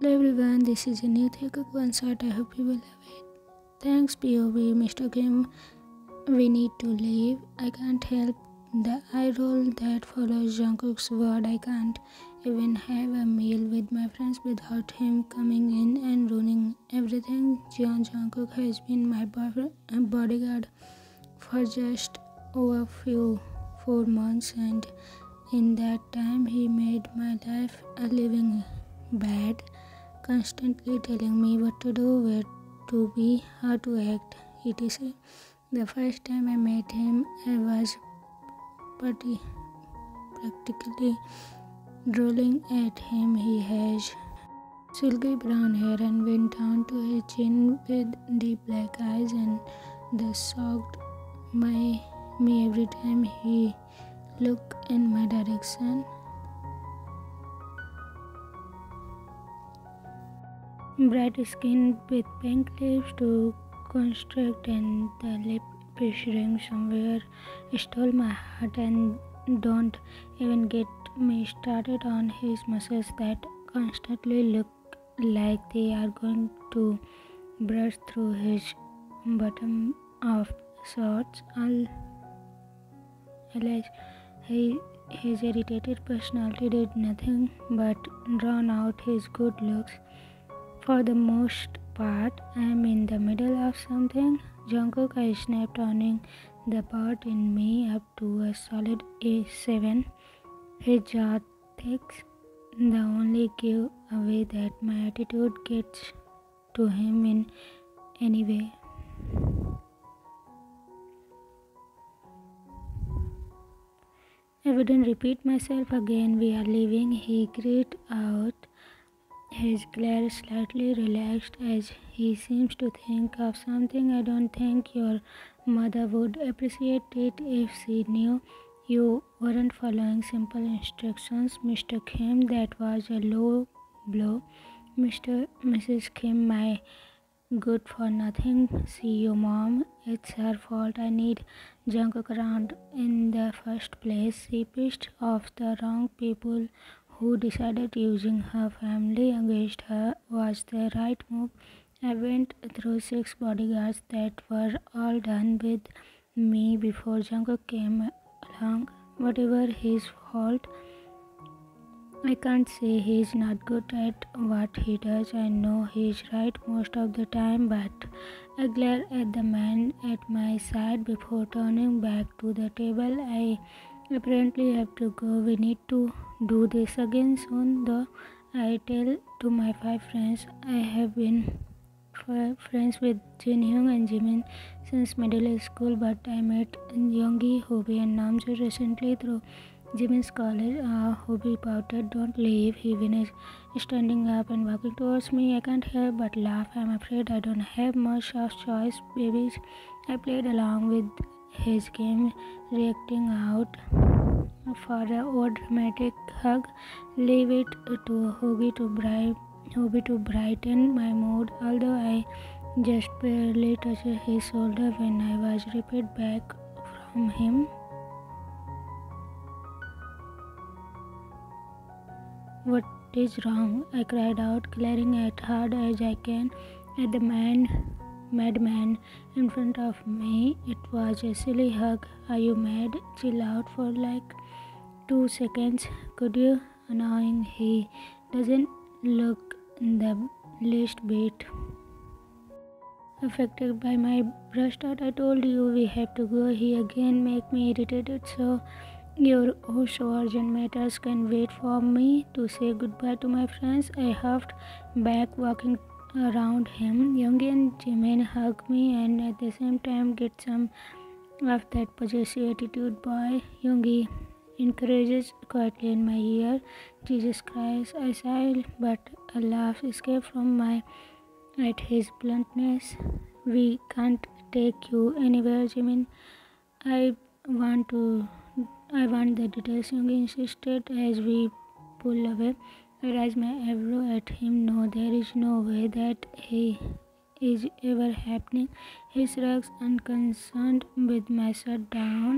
Hello everyone, this is a new Taekook one shot. I hope you will love it. Thanks POV, Mr. Kim. We need to leave. I can't help the eye roll that follows Jungkook's word. I can't even have a meal with my friends without him coming in and ruining everything. Jungkook has been my bodyguard for just over 4 months, and in that time he made my life a living bad, constantly telling me what to do, where to be, how to act, etc. The first time I met him, I was practically drooling at him. He has silky brown hair and went down to his chin with deep black eyes, and this shocked me every time he looked in my direction. Bright skin with pink lips to construct, and the lip piercing somewhere stole my heart. And don't even get me started on his muscles that constantly look like they are going to burst through his bottom of shorts. Alas, his irritated personality did nothing but drown out his good looks. For the most part, I am in the middle of something. Jungkook, I snapped, owning the part in me up to a solid A7. His jaw thicks, the only giveaway that my attitude gets to him in any way. I wouldn't repeat myself again. We are leaving. He grinned out, his glare slightly relaxed as he seems to think of something. I don't think your mother would appreciate it if she knew you weren't following simple instructions, Mr. Kim. That was a low blow. Mrs. Kim, my good for nothing. See you, Mom. It's her fault. I need Jungkook around in the first place. She pissed off the wrong people who decided using her family against her was the right move. I went through 6 bodyguards that were all done with me before Jungkook came along. Whatever his fault, I can't say he's not good at what he does. I know he's right most of the time, but I glare at the man at my side before turning back to the table. I apparently have to go. We need to do this again soon, though. I tell to my 5 friends. I have been friends with Taehyung and Jimin since middle school, but I met Yoongi, Hobi, and Namjoon recently through Jimin's college. Hobi pouted, "Don't leave," he finished, standing up and walking towards me. I can't help but laugh. I'm afraid I don't have much of choice, babies. I played along with his game, reacting out for a odd dramatic hug. Leave it to Hobi to brighten my mood, although I just barely touched his shoulder when I was ripped back from him. "What is wrong?" I cried out, glaring as hard as I can at the madman in front of me. It was a silly hug. "Are you mad? Chill out for like 2 seconds, could you?" Annoying. He doesn't look the least bit affected by my burst out. "I told you we have to go." He again make me irritated. "So your so urgent matters can wait for me to say goodbye to my friends." I huffed back, walking around him. Yoongi and Jimin hug me and at the same time get some of that possessive attitude. "Boy," Yoongi encourages quietly in my ear. "Jesus Christ." I sighed, but a laugh escaped from my at his bluntness. "We can't take you anywhere, Jimin. I want the details," Yoongi insisted as we pull away. I raised my eyebrow at him. "No, there is no way that is ever happening." He shrugs, unconcerned with my shutdown.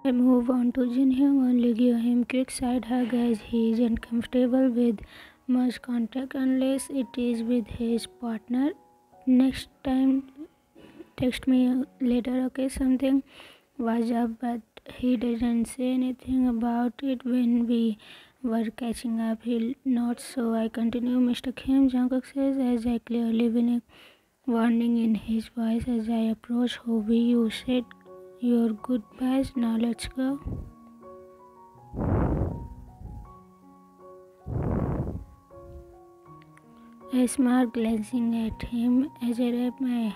I move on to Jinhyung, only give him quick side hug as he is uncomfortable with much contact unless it is with his partner. Next time, text me later, okay? Something was up, but he didn't say anything about it when we were catching up. He nods, so I continue. Mr. Kim, Jungkook says, as I clearly winning warning in his voice as I approach Hobie. You said your goodbyes, now let's go. I smile, glancing at him as I wrap my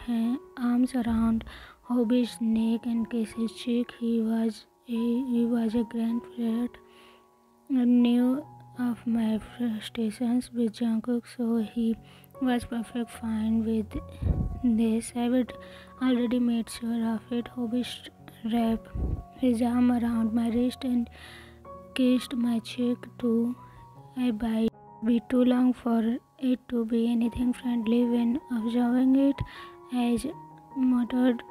arms around Hobie's neck and kiss his cheek. He was a grandparent and knew of my frustrations with Jungkook, so he was perfect fine with this. I would already made sure of it. Hobie wrapped his arm around my wrist and kissed my cheek too. I might be too long for it to be anything friendly when observing it, as muttered,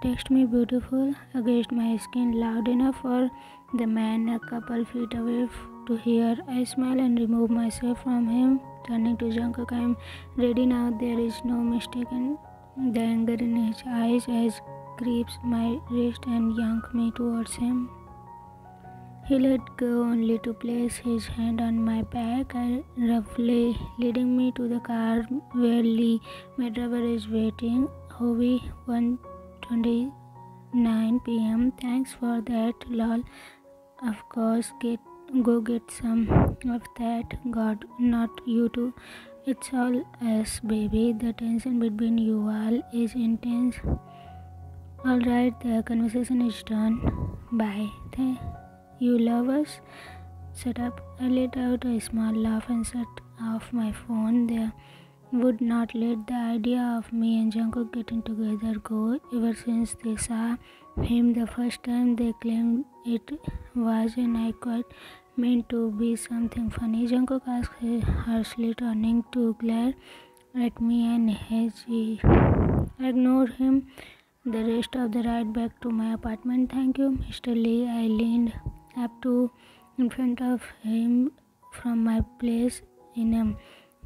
text me beautiful against my skin loud enough for the man a couple feet away to hear. I smile and remove myself from him, turning to Jungkook. I am ready now. There is no mistaking the anger in his eyes as grips my wrist and yank me towards him. He let go only to place his hand on my back, roughly leading me to the car where Lee, my driver, is waiting. Hobie, 1:29 p.m. Thanks for that, lol. Of course, go get some of that. God, not you too. It's all us, baby. The tension between you all is intense. Alright, the conversation is done. Bye. You love us? Shut up. I let out a small laugh and shut off my phone. They would not let the idea of me and Jungkook getting together go. Ever since they saw him the first time, they claimed it was, and I quite meant to be something funny. Jungkook asked harshly, turning to glare at me, and he ignored him the rest of the ride back to my apartment. Thank you, Mr. Lee. I leaned up to in front of him from my place in a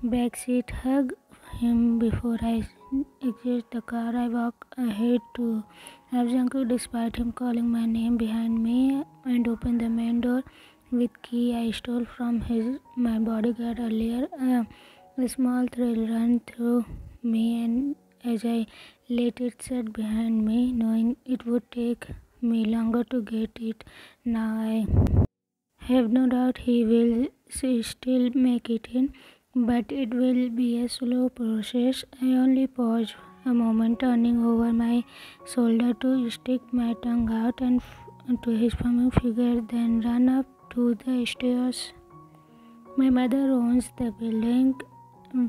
backseat, hug him before I exit the car. I walk ahead to have Jungkook despite him calling my name behind me and open the main door with key I stole from my bodyguard earlier. A small thrill ran through me, and as I let it shut behind me, knowing it would take me longer to get it. Now I have no doubt he will still make it in, but it will be a slow process. I only pause a moment, turning over my shoulder to stick my tongue out and to his firming figure, then run up to the stairs. My mother owns the building,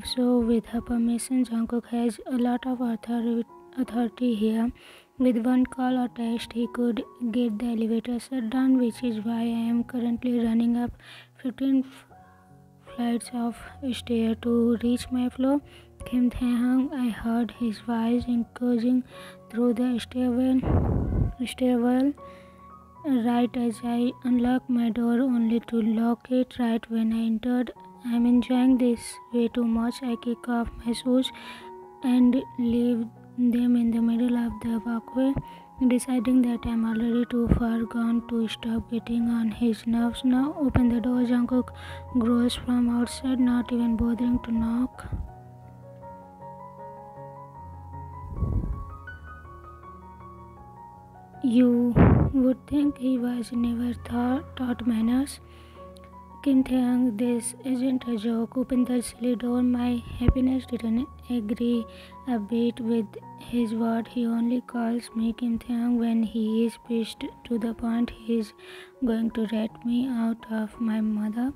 so with her permission, Jungkook has a lot of authority here. With one call or text, he could get the elevator shut down, which is why I am currently running up 15 flights of stairs to reach my floor. Kim Taehyung, I heard his voice echoing through the stairwell right as I unlocked my door, only to lock it right when I entered. I'm enjoying this way too much. I kick off my shoes and leave them in the middle of the walkway, deciding that I'm already too far gone to stop getting on his nerves. Now open the door. Jungkook growls from outside, not even bothering to knock. You would think he was never taught manners. Kim Taehyung, this isn't a joke. Open the silly door. My happiness didn't agree a bit with his word. He only calls me Kim Taehyung when he is pissed to the point he is going to rat me out of my mother,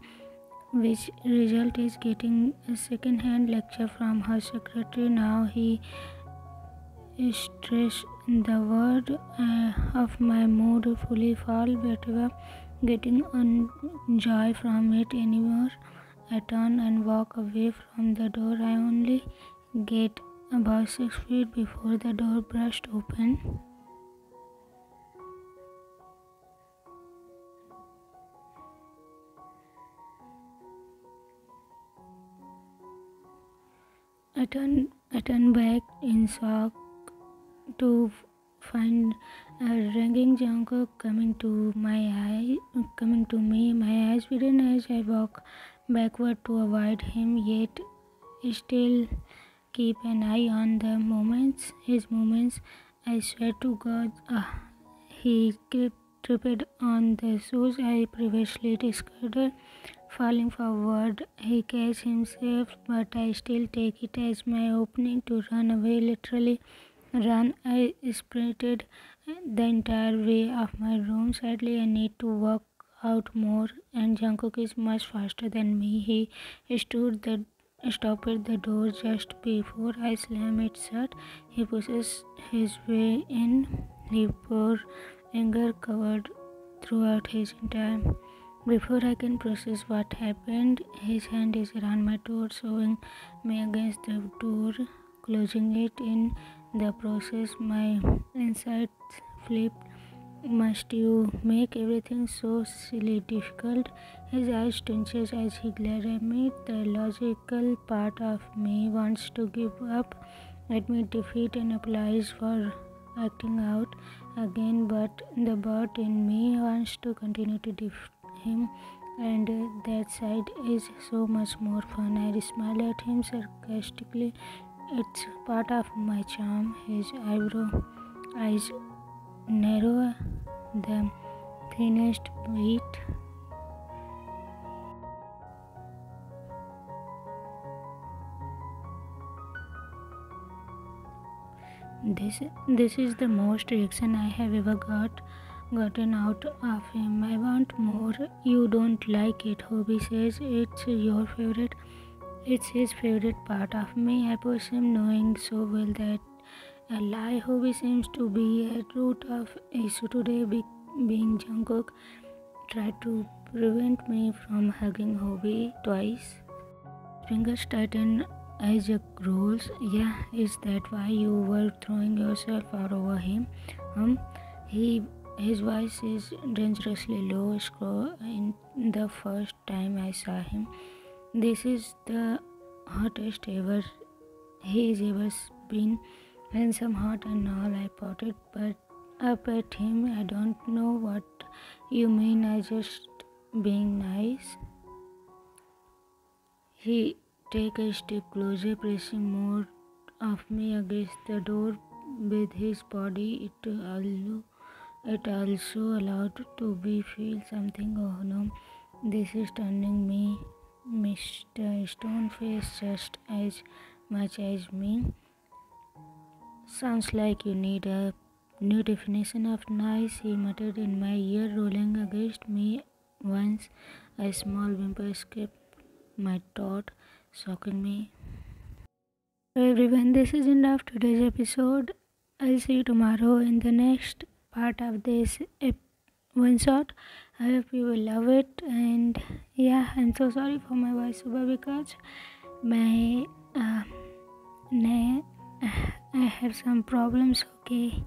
which result is getting a second-hand lecture from her secretary. Now he stress the word of my mood fully fall, but getting on joy from it anymore. I turn and walk away from the door. I only get about 6 feet before the door burst open. I turned back in shock to find a ringing Jungkook coming to me. My eyes widen as I walk backward to avoid him, yet still keep an eye on his movements. I swear to God, he tripped on the shoes I previously discarded. Falling forward, he catches himself, but I still take it as my opening to run away. Literally, run. I sprinted the entire way of my room. Sadly, I need to walk out more, and Jungkook is much faster than me. He stopped at the door just before I slam it shut. He pushes his way in. He pours anger covered throughout his entire. Before I can process what happened, his hand is around my throat, shoving me against the door, closing it. In the process, my insides flipped. Must you make everything so silly difficult? His eyes twinges as he glares at me. The logical part of me wants to give up, admit defeat, and apologize for acting out again, but the bot in me wants to continue to defeat him, and that side is so much more fun. I smile at him sarcastically. It's part of my charm. His eyes narrow the thinnest bit. This is the most reaction I have ever gotten out of him. I want more. You don't like it, Hobie says. It's your favorite. It's his favorite part of me. I push him, knowing so well that a lie. Hobie seems to be at root of issue today. Being Jungkook tried to prevent me from hugging Hobie twice. Fingers tighten as Jack rolls. Yeah, is that why you were throwing yourself all over him? His voice is dangerously low. Scroll in the first time I saw him. This is the hottest ever he's ever been. Handsome, hot, and all. I potted, but up at him. I don't know what you mean. I just being nice. He take a step closer, pressing more of me against the door with his body. It also allowed to be feel something. Oh no, this is turning me, Mr. Stoneface, just as much as me. Sounds like you need a new definition of nice, he muttered in my ear, rolling against me once. A small whimper escaped my throat, shocking me. So everyone, this is end of today's episode. I'll see you tomorrow in the next part of this one shot. I hope you will love it, and yeah, I'm so sorry for my voice over because my I have some problems. Okay.